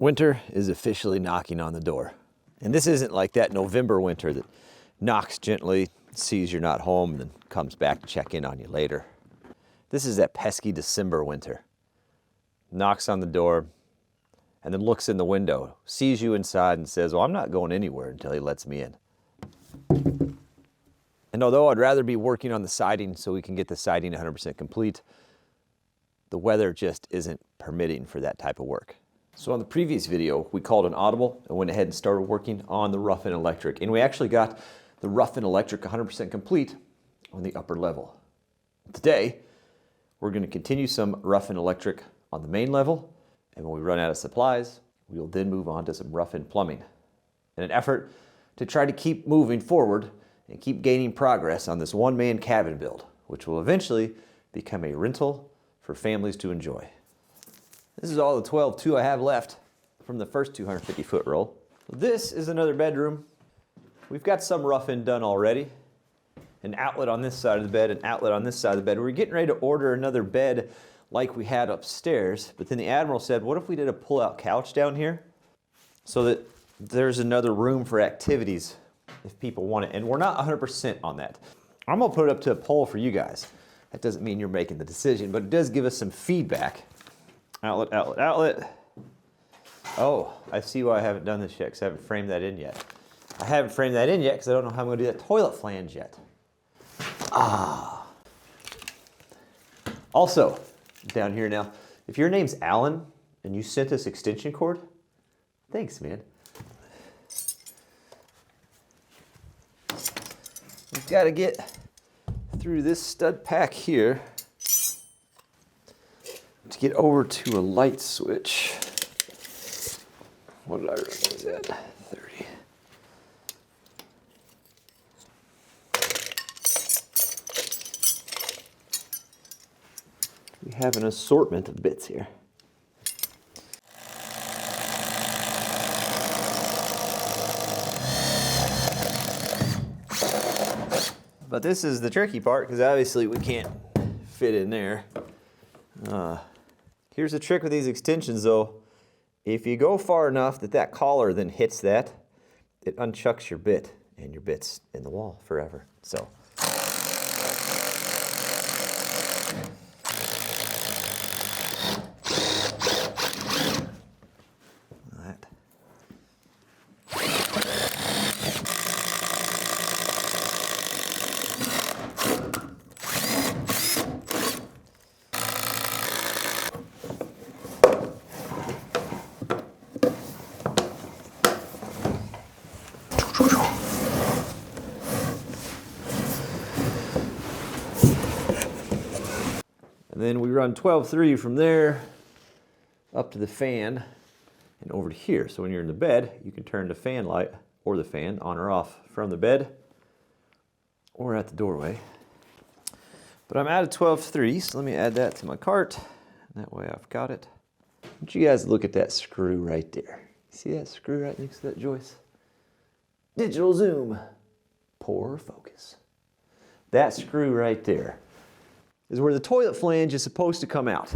Winter is officially knocking on the door. And this isn't like that November winter that knocks gently, sees you're not home, and then comes back to check in on you later. This is that pesky December winter. Knocks on the door, and then looks in the window, sees you inside, and says, well, I'm not going anywhere until he lets me in. And although I'd rather be working on the siding so we can get the siding 100% complete, the weather just isn't permitting for that type of work. So on the previous video, we called an audible and went ahead and started working on the rough-in electric. And we actually got the rough-in electric 100% complete on the upper level. Today, we're going to continue some rough-in electric on the main level. And when we run out of supplies, we will then move on to some rough-in plumbing. In an effort to try to keep moving forward and keep gaining progress on this one-man cabin build, which will eventually become a rental for families to enjoy. This is all the 12.2 I have left from the first 250-foot roll. This is another bedroom. We've got some rough-in done already. An outlet on this side of the bed, an outlet on this side of the bed. We're getting ready to order another bed like we had upstairs, but then the Admiral said, what if we did a pull-out couch down here so that there's another room for activities if people want it? And we're not 100% on that. I'm gonna put it up to a poll for you guys. That doesn't mean you're making the decision, but it does give us some feedback. Outlet, outlet, outlet. Oh, I see why I haven't done this yet, because I haven't framed that in yet. I haven't framed that in yet because I don't know how I'm going to do that toilet flange yet. Also, down here now, if your name's Alan and you sent us extension cord, thanks, man. We've got to get through this stud pack here to get over to a light switch. What did I run these at? 30. We have an assortment of bits here. But this is the tricky part, because obviously we can't fit in there. Here's the trick with these extensions though. If you go far enough that that collar then hits that, it unchucks your bit, and your bit's in the wall forever. So. That. And then we run 12.3 from there up to the fan and over to here. So when you're in the bed, you can turn the fan light or the fan on or off from the bed or at the doorway. But I'm out of 12.3, so let me add that to my cart. That way I've got it. I want you guys to look at that screw right there. See that screw right next to that joist? Digital zoom. Poor focus. That screw right there is where the toilet flange is supposed to come out.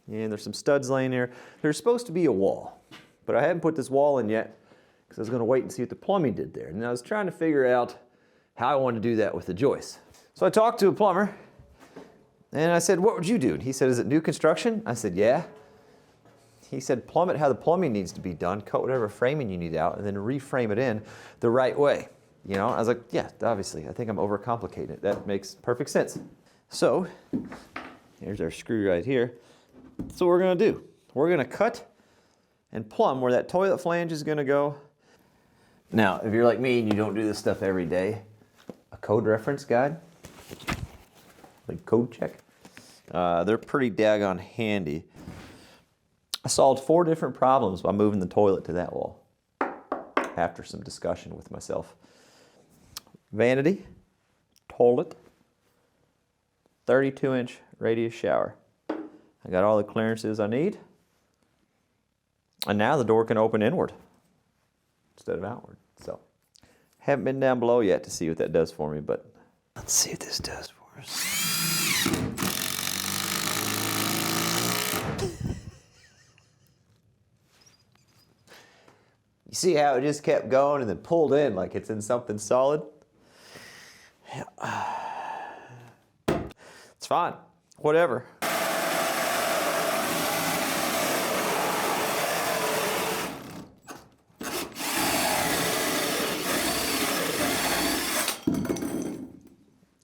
And there's some studs laying there. There's supposed to be a wall, but I haven't put this wall in yet because I was gonna wait and see what the plumbing did there. And I was trying to figure out how I wanted to do that with the joist. So I talked to a plumber and I said, what would you do? And he said, is it new construction? I said, yeah. He said, plumb it how the plumbing needs to be done, cut whatever framing you need out, and then reframe it in the right way. You know, I was like, yeah, obviously, I think I'm overcomplicating it. That makes perfect sense. So, here's our screw right here. That's what we're gonna do. We're gonna cut and plumb where that toilet flange is gonna go. Now, if you're like me and you don't do this stuff every day, a code reference guide, like code check, they're pretty daggone handy. I solved 4 different problems by moving the toilet to that wall after some discussion with myself. Vanity, toilet, 32-inch radius shower. I got all the clearances I need. And now the door can open inward instead of outward. So, haven't been down below yet to see what that does for me, but let's see what this does for us. You see how it just kept going and then pulled in like it's in something solid? It's fine, whatever.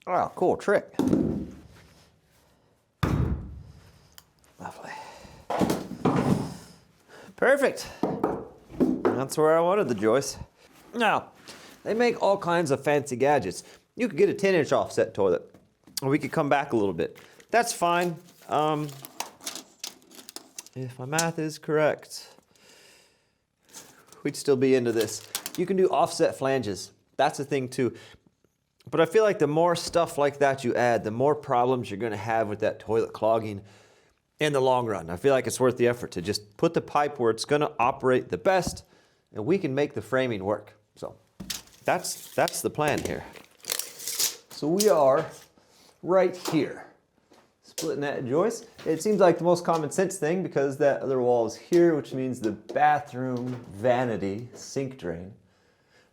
Oh, cool trick. Lovely. Perfect. That's where I wanted the joist. Now, they make all kinds of fancy gadgets. You could get a 10-inch offset toilet, or we could come back a little bit. That's fine. If my math is correct, we'd still be into this. You can do offset flanges. That's a thing too. But I feel like the more stuff like that you add, the more problems you're gonna have with that toilet clogging in the long run. I feel like it's worth the effort to just put the pipe where it's gonna operate the best, and we can make the framing work. So that's the plan here. So we are right here, splitting that joist. It seems like the most common sense thing because that other wall is here, which means the bathroom vanity sink drain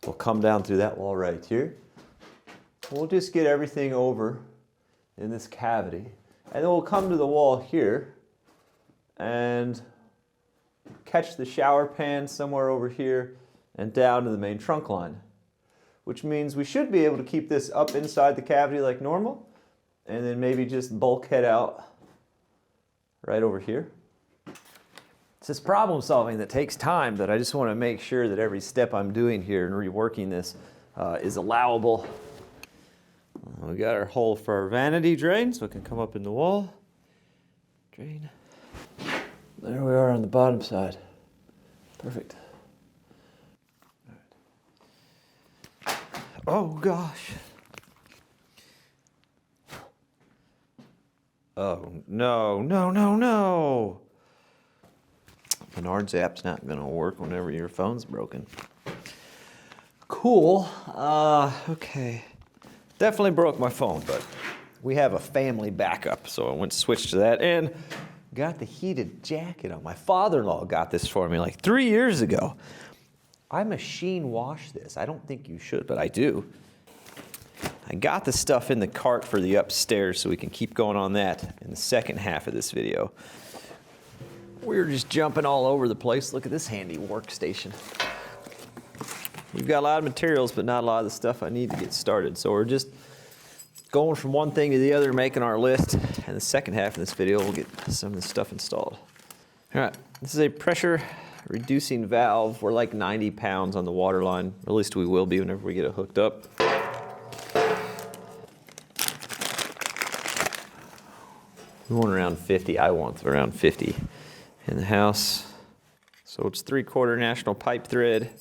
will come down through that wall right here. We'll just get everything over in this cavity, and then we'll come to the wall here and catch the shower pan somewhere over here and down to the main trunk line, which means we should be able to keep this up inside the cavity like normal, and then maybe just bulkhead out right over here. It's this problem solving that takes time that I just want to make sure that every step I'm doing here and reworking this is allowable. We got our hole for our vanity drain, so it can come up in the wall. Drain. There we are on the bottom side. Perfect. Right. Oh gosh. Oh no, no, no, no. Menard's app's not gonna work whenever your phone's broken. Cool. Okay. Definitely broke my phone, but we have a family backup, so I went to switch to that and got the heated jacket on. My father-in-law got this for me like 3 years ago. I machine wash this. I don't think you should, but I do. I got the stuff in the cart for the upstairs, so we can keep going on that in the second half of this video. We're just jumping all over the place. Look at this handy workstation. We've got a lot of materials, but not a lot of the stuff I need to get started. So we're just going from one thing to the other, making our list. And the second half of this video, we'll get some of this stuff installed. All right, this is a pressure reducing valve. We're like 90 pounds on the water line. At least we will be whenever we get it hooked up. We want around 50. I want around 50 in the house. So it's 3/4 national pipe thread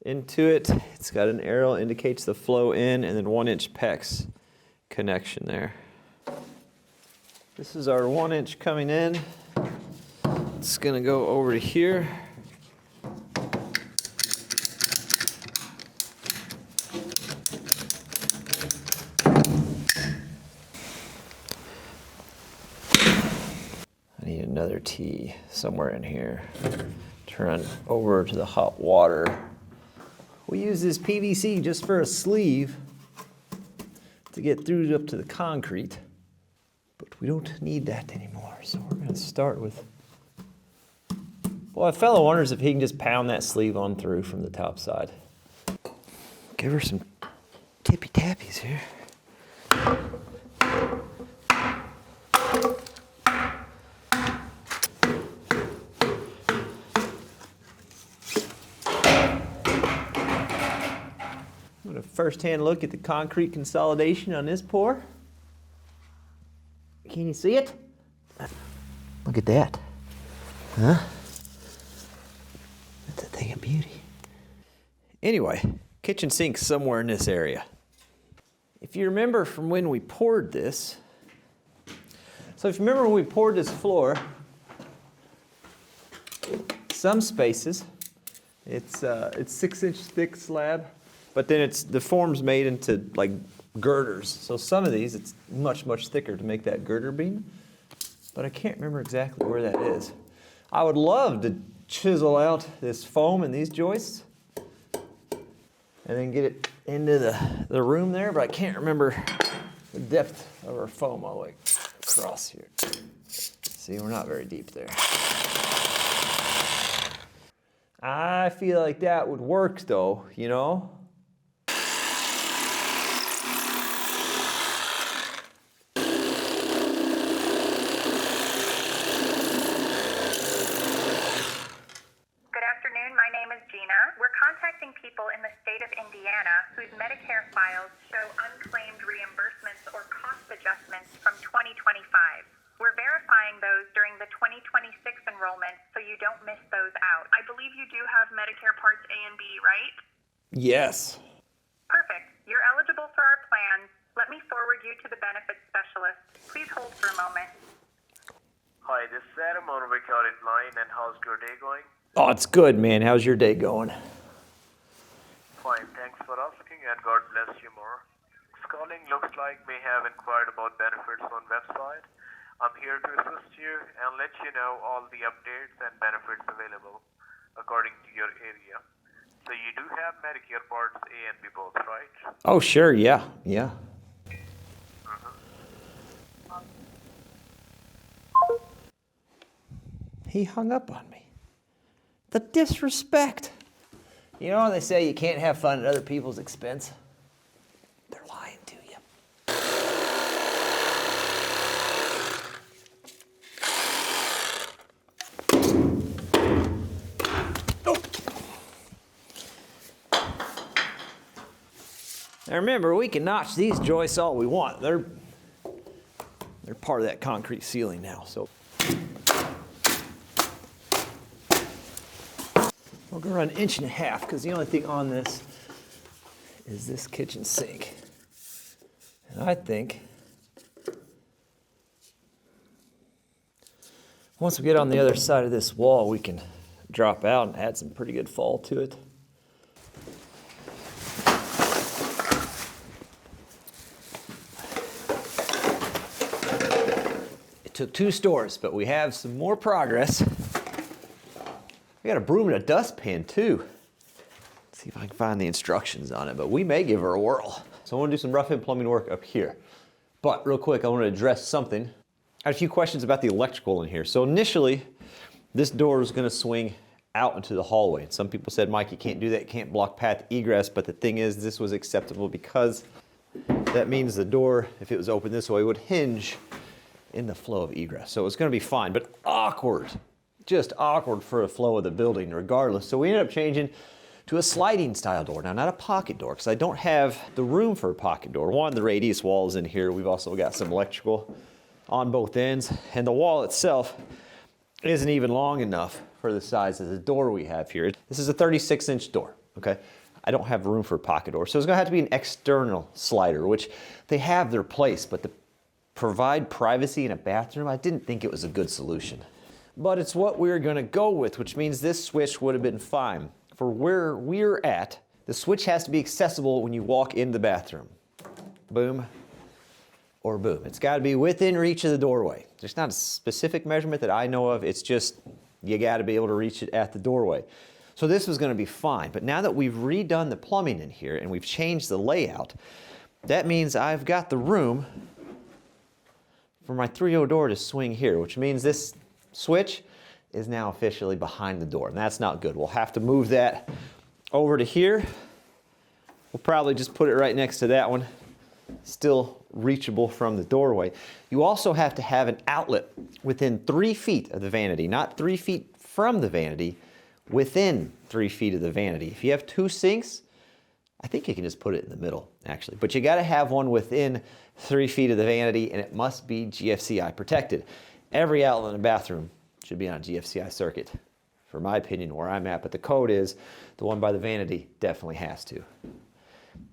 into it. It's got an arrow, indicates the flow in, and then 1-inch PEX connection there. This is our 1-inch coming in. It's gonna go over to here. I need another T somewhere in here to run over to the hot water. We use this PVC just for a sleeve to get through up to the concrete, but we don't need that anymore. So we're gonna start with, well, a fellow wonders if he can just pound that sleeve on through from the top side. Give her some tippy tappies here. First-hand look at the concrete consolidation on this pour. Can you see it? Look at that. Huh? That's a thing of beauty. Anyway, kitchen sink somewhere in this area. If you remember from when we poured this, so if you remember when we poured this floor, some spaces, it's 6-inch thick slab. But then the form's made into like girders. So some of these, it's much, much thicker to make that girder beam. But I can't remember exactly where that is. I would love to chisel out this foam in these joists and then get it into the room there, but I can't remember the depth of our foam all the way across here. See, we're not very deep there. I feel like that would work though, you know? People in the state of Indiana whose Medicare files show unclaimed reimbursements or cost adjustments from 2025. We're verifying those during the 2026 enrollment so you don't miss those out. I believe you do have Medicare Parts A and B, right? Yes. Perfect. You're eligible for our plans. Let me forward you to the benefits specialist. Please hold for a moment. Hi, this is Adam on a recorded line, and how's your day going? Oh, it's good, man. How's your day going? Fine, thanks for asking, and God bless you more. This calling looks like may have inquired about benefits on website. I'm here to assist you and let you know all the updates and benefits available according to your area. So you do have Medicare Parts A and B both, right? Oh, sure, yeah. He hung up on me. The disrespect. You know, they say you can't have fun at other people's expense. They're lying to you. Oh. Now remember, we can notch these joists all we want. They're part of that concrete ceiling now, so. We're gonna run 1.5 inches because the only thing on this is this kitchen sink. And I think once we get on the other side of this wall, we can drop out and add some pretty good fall to it. It took 2 stores, but we have some more progress. We got a broom and a dustpan too. Let's see if I can find the instructions on it, but we may give her a whirl. So I want to do some rough-in plumbing work up here. But real quick, I want to address something. I had a few questions about the electrical in here. So initially, this door is going to swing out into the hallway. Some people said, Mike, you can't do that, you can't block path egress, but the thing is, this was acceptable because that means the door, if it was open this way, would hinge in the flow of egress. So it's going to be fine, but awkward. Just awkward for the flow of the building regardless. So we ended up changing to a sliding style door. Now, not a pocket door, because I don't have the room for a pocket door. One, the radius wall is in here. We've also got some electrical on both ends, and the wall itself isn't even long enough for the size of the door we have here. This is a 36-inch door, okay? I don't have room for a pocket door, so it's gonna have to be an external slider, which they have their place, but to provide privacy in a bathroom, I didn't think it was a good solution. But it's what we're gonna go with, which means this switch would have been fine. For where we're at, the switch has to be accessible when you walk in the bathroom. Boom, or boom. It's gotta be within reach of the doorway. There's not a specific measurement that I know of, it's just, you gotta be able to reach it at the doorway. So this was gonna be fine, but now that we've redone the plumbing in here and we've changed the layout, that means I've got the room for my 3.0 door to swing here, which means this switch is now officially behind the door, and that's not good. We'll have to move that over to here. We'll probably just put it right next to that one, still reachable from the doorway. You also have to have an outlet within 3 feet of the vanity, not 3 feet from the vanity, within 3 feet of the vanity. If you have 2 sinks, I think you can just put it in the middle, actually. But you gotta have one within 3 feet of the vanity, and it must be GFCI protected. Every outlet in a bathroom should be on a GFCI circuit, for my opinion, where I'm at, but the code is the one by the vanity definitely has to.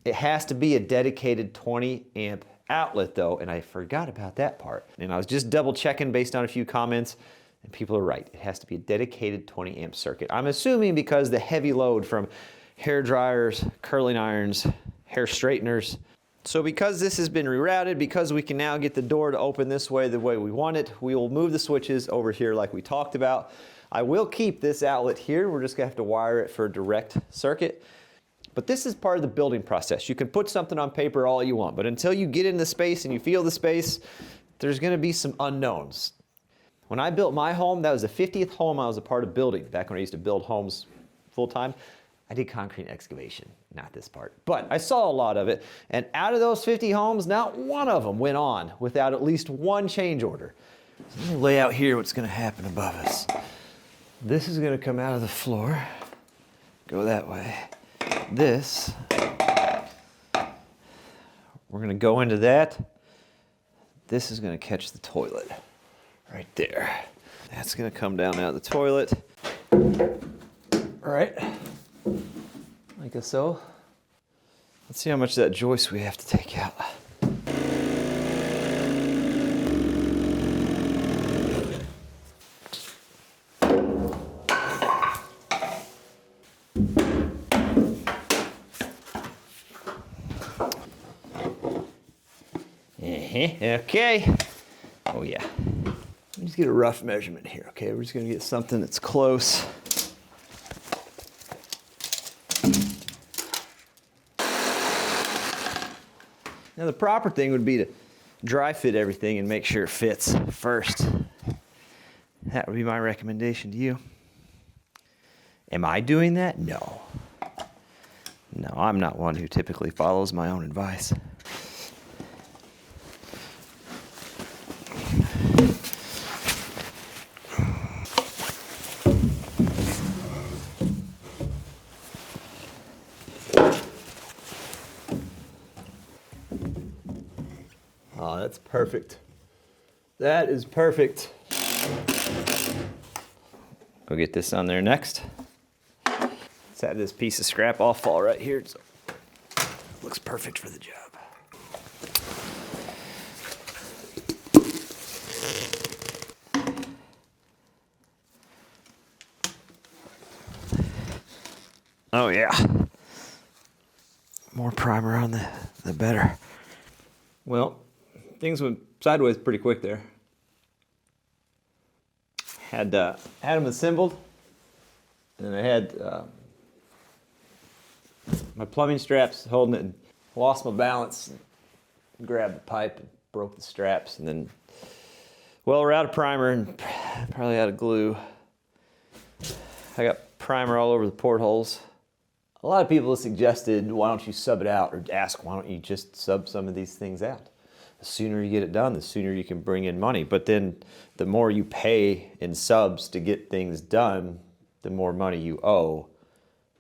It has to be a dedicated 20 amp outlet though, and I forgot about that part. And I was just double checking based on a few comments, and people are right. It has to be a dedicated 20 amp circuit. I'm assuming because the heavy load from hair dryers, curling irons, hair straighteners. So because this has been rerouted, because we can now get the door to open this way the way we want it, we will move the switches over here like we talked about. I will keep this outlet here. We're just gonna have to wire it for a direct circuit. But this is part of the building process. You can put something on paper all you want, but until you get in the space and you feel the space, there's gonna be some unknowns. When I built my home, that was the 50th home I was a part of building, back when I used to build homes full time. I did concrete excavation, not this part, but I saw a lot of it. And out of those 50 homes, not one of them went on without at least one change order. So let me lay out here what's gonna happen above us. This is gonna come out of the floor, go that way. This, we're gonna go into that. This is gonna catch the toilet right there. That's gonna come down out of the toilet. All right, like so. Let's see how much of that joist we have to take out. Okay. Oh yeah. Let's get a rough measurement here. Okay, we're just gonna get something that's close. Now the proper thing would be to dry fit everything and make sure it fits first. That would be my recommendation to you. Am I doing that? No. No, I'm not one who typically follows my own advice. Oh, that's perfect. That is perfect. Go get this on there next. Let's add this piece of scrap. I'll fall right here. So it looks perfect for the job. Oh yeah. More primer on the better. Well, things went sideways pretty quick there. Had them assembled, and then I had my plumbing straps holding it, and lost my balance, and grabbed the pipe and broke the straps, and then, well, we're out of primer and probably out of glue. I got primer all over the portholes. A lot of people have suggested, why don't you sub it out, or ask, why don't you just sub some of these things out? The sooner you get it done, the sooner you can bring in money. But then the more you pay in subs to get things done, the more money you owe,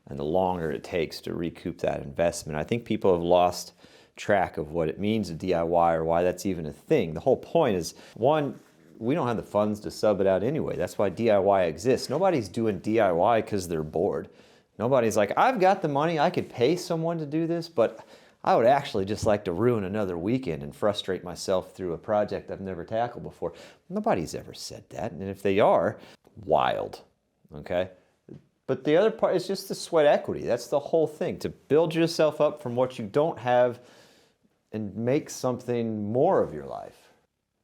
and the longer it takes to recoup that investment. I think people have lost track of what it means to DIY or why that's even a thing. The whole point is, one, we don't have the funds to sub it out anyway. That's why DIY exists. Nobody's doing DIY because they're bored. Nobody's like, I've got the money, I could pay someone to do this, but I would actually just like to ruin another weekend and frustrate myself through a project I've never tackled before. Nobody's ever said that, and if they are, wild, okay? But the other part is just the sweat equity. That's the whole thing, to build yourself up from what you don't have and make something more of your life.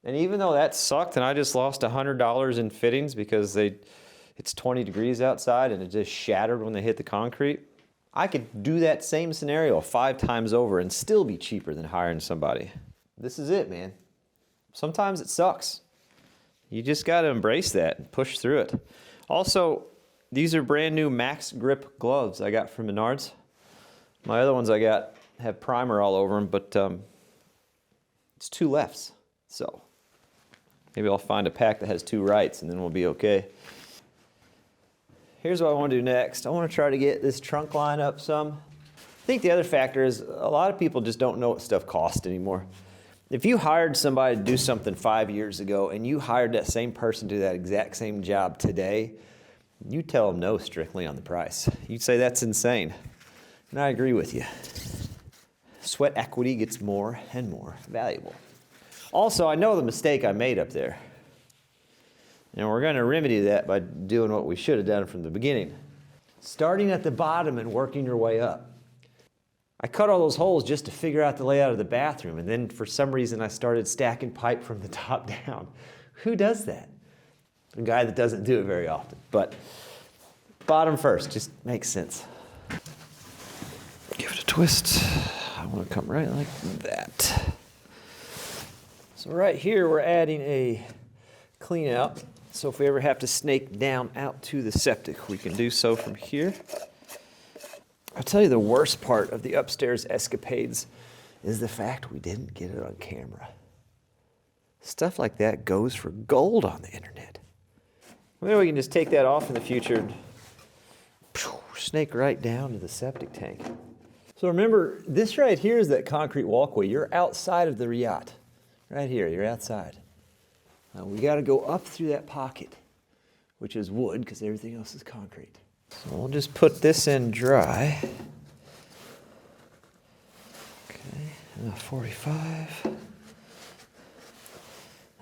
And even though that sucked and I just lost $100 in fittings because it's 20 degrees outside and it just shattered when they hit the concrete, I could do that same scenario 5 times over and still be cheaper than hiring somebody. This is it, man. Sometimes it sucks. You just got to embrace that and push through it. Also, these are brand new Max Grip gloves I got from Menards. My other ones I got have primer all over them, but it's 2 lefts. So maybe I'll find a pack that has 2 rights and then we'll be okay. Here's what I want to do next. I want to try to get this trunk line up some. I think the other factor is a lot of people just don't know what stuff costs anymore. If you hired somebody to do something 5 years ago and you hired that same person to do that exact same job today, you tell them no strictly on the price. You'd say that's insane. And I agree with you. Sweat equity gets more and more valuable. Also, I know the mistake I made up there. And we're going to remedy that by doing what we should have done from the beginning. Starting at the bottom and working your way up. I cut all those holes just to figure out the layout of the bathroom, and then for some reason I started stacking pipe from the top down. Who does that? a guy that doesn't do it very often. But bottom first, just makes sense. Give it a twist. I want to come right like that. So right here, we're adding a clean out. So if we ever have to snake down out to the septic, we can do so from here. I'll tell you the worst part of the upstairs escapades is the fact we didn't get it on camera. Stuff like that goes for gold on the internet. Well, we can just take that off in the future and snake right down to the septic tank. So remember, this right here is that concrete walkway. You're outside of the yacht. Right here, you're outside. Now we got to go up through that pocket, which is wood because everything else is concrete. So we'll just put this in dry. Okay, and a 45.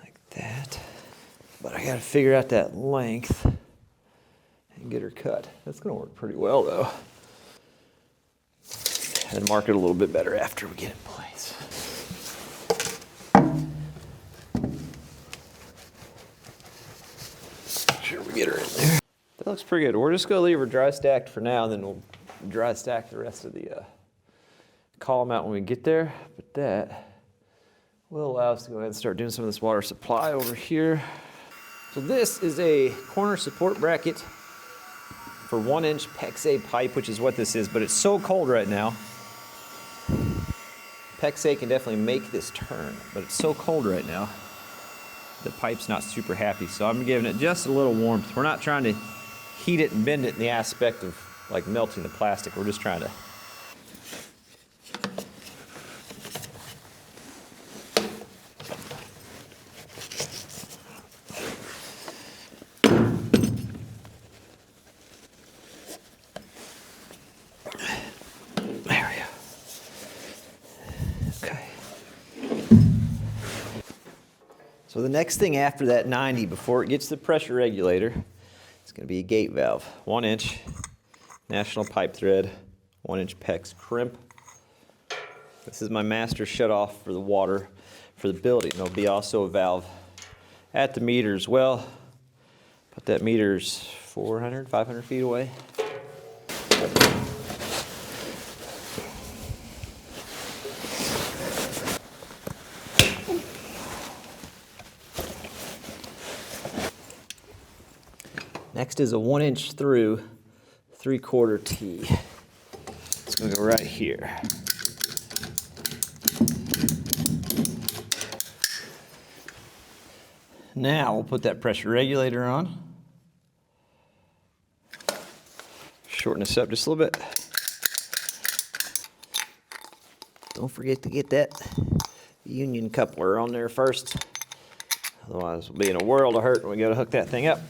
Like that. But I got to figure out that length and get her cut. That's going to work pretty well though. And mark it a little bit better after we get it in place. Make sure we get her in there. That looks pretty good. We're just going to leave her dry stacked for now, and then we'll dry stack the rest of the column out when we get there. But that will allow us to go ahead and start doing some of this water supply over here. So this is a corner support bracket for 1-inch PEX-A pipe, which is what this is, but it's so cold right now. PEX-A can definitely make this turn, but it's so cold right now, the pipe's not super happy, so I'm giving it just a little warmth. We're not trying to heat it and bend it in the aspect of like melting the plastic. We're just trying to So the next thing after that 90, before it gets to the pressure regulator, it's going to be a gate valve. 1-inch national pipe thread, 1-inch PEX crimp. This is my master shutoff for the water for the building. There'll be also a valve at the meter as well, but that meter's 400, 500 feet away. Next is a 1-inch through 3/4 T. It's going to go right here. Now we'll put that pressure regulator on. Shorten this up just a little bit. Don't forget to get that union coupler on there first. Otherwise we'll be in a world of hurt when we go to hook that thing up.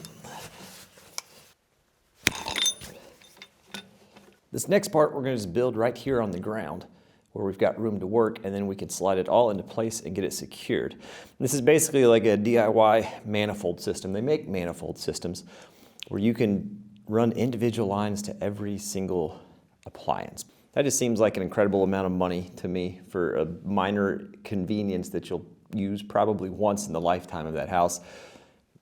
This next part we're going to just build right here on the ground where we've got room to work, and then we can slide it all into place and get it secured. This is basically like a DIY manifold system. They make manifold systems where you can run individual lines to every single appliance. That just seems like an incredible amount of money to me for a minor convenience that you'll use probably once in the lifetime of that house.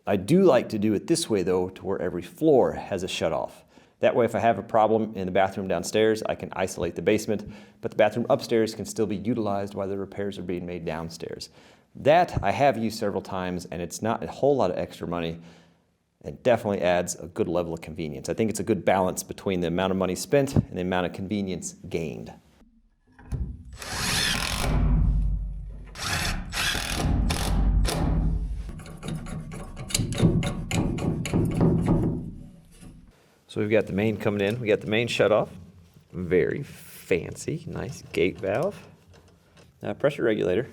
I do like to do it this way though, to where every floor has a shutoff. That way, if I have a problem in the bathroom downstairs, I can isolate the basement, but the bathroom upstairs can still be utilized while the repairs are being made downstairs. That I have used several times, and it's not a whole lot of extra money. It definitely adds a good level of convenience. I think it's a good balance between the amount of money spent and the amount of convenience gained. So we've got the main coming in. We got the main shut off. Very fancy, nice gate valve. Pressure regulator.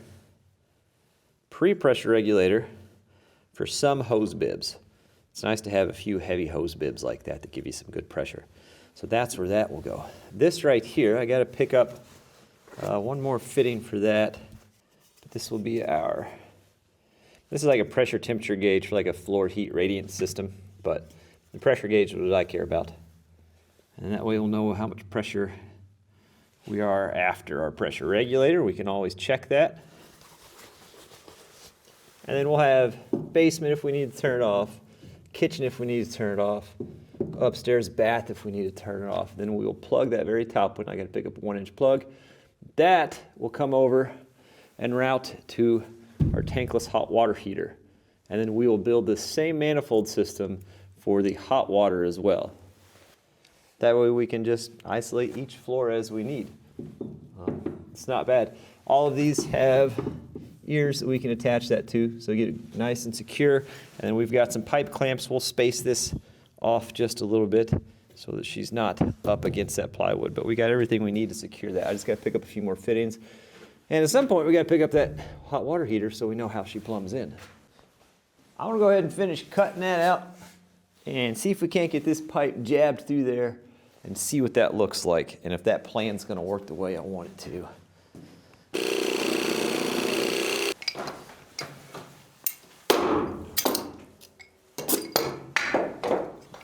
Pre-pressure regulator for some hose bibs. It's nice to have a few heavy hose bibs like that that give you some good pressure. So that's where that will go. This right here, I got to pick up one more fitting for that. But this will be this is like a pressure temperature gauge for like a floor heat radiant system, but the pressure gauge is what I care about. And that way we'll know how much pressure we are after our pressure regulator. We can always check that. And then we'll have basement if we need to turn it off, kitchen if we need to turn it off, upstairs bath if we need to turn it off. Then we will plug that very top one. I got to pick up a 1-inch plug. That will come over and route to our tankless hot water heater. And then we will build the same manifold system for the hot water as well. That way we can just isolate each floor as we need. It's not bad. All of these have ears that we can attach that to, so get it nice and secure. And then we've got some pipe clamps. We'll space this off just a little bit so that she's not up against that plywood. But we got everything we need to secure that. I just got to pick up a few more fittings. And at some point, we got to pick up that hot water heater so we know how she plumbs in. I want to go ahead and finish cutting that out and see if we can't get this pipe jabbed through there and see what that looks like and if that plan's going to work the way I want it to. I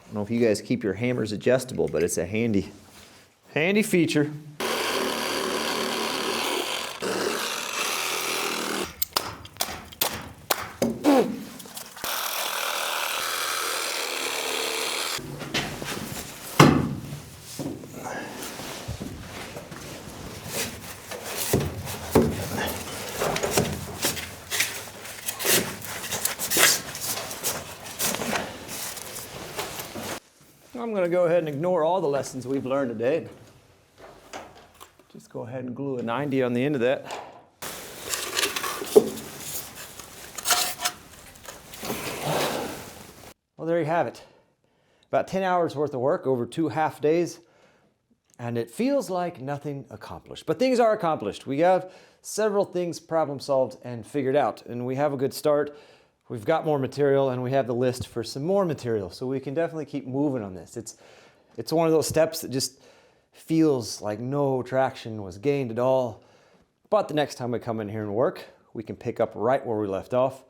don't know if you guys keep your hammers adjustable, but it's a handy feature. I'm going to go ahead and ignore all the lessons we've learned today. Just go ahead and glue a 90 on the end of that. Well, there you have it. About 10 hours worth of work over 2 half days, and it feels like nothing accomplished. But things are accomplished. We have several things problem solved and figured out, and we have a good start. We've got more material, and we have the list for some more material, so we can definitely keep moving on this. It's one of those steps that just feels like no traction was gained at all. But the next time we come in here and work, we can pick up right where we left off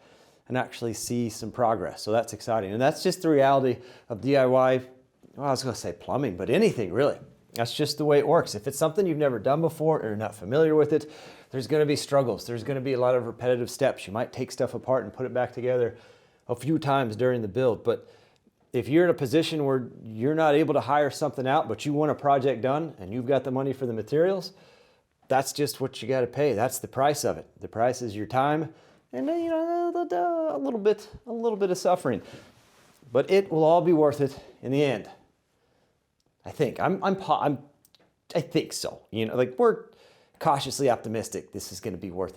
and actually see some progress. So that's exciting. And that's just the reality of DIY. Well, I was going to say plumbing, but anything really. That's just the way it works. If it's something you've never done before or you're not familiar with it, there's going to be struggles. There's going to be a lot of repetitive steps. You might take stuff apart and put it back together a few times during the build. But if you're in a position where you're not able to hire something out, but you want a project done and you've got the money for the materials, that's just what you got to pay. That's the price of it. The price is your time and then, a little bit of suffering. But it will all be worth it in the end. I think. I think so. We're cautiously optimistic this is going to be worth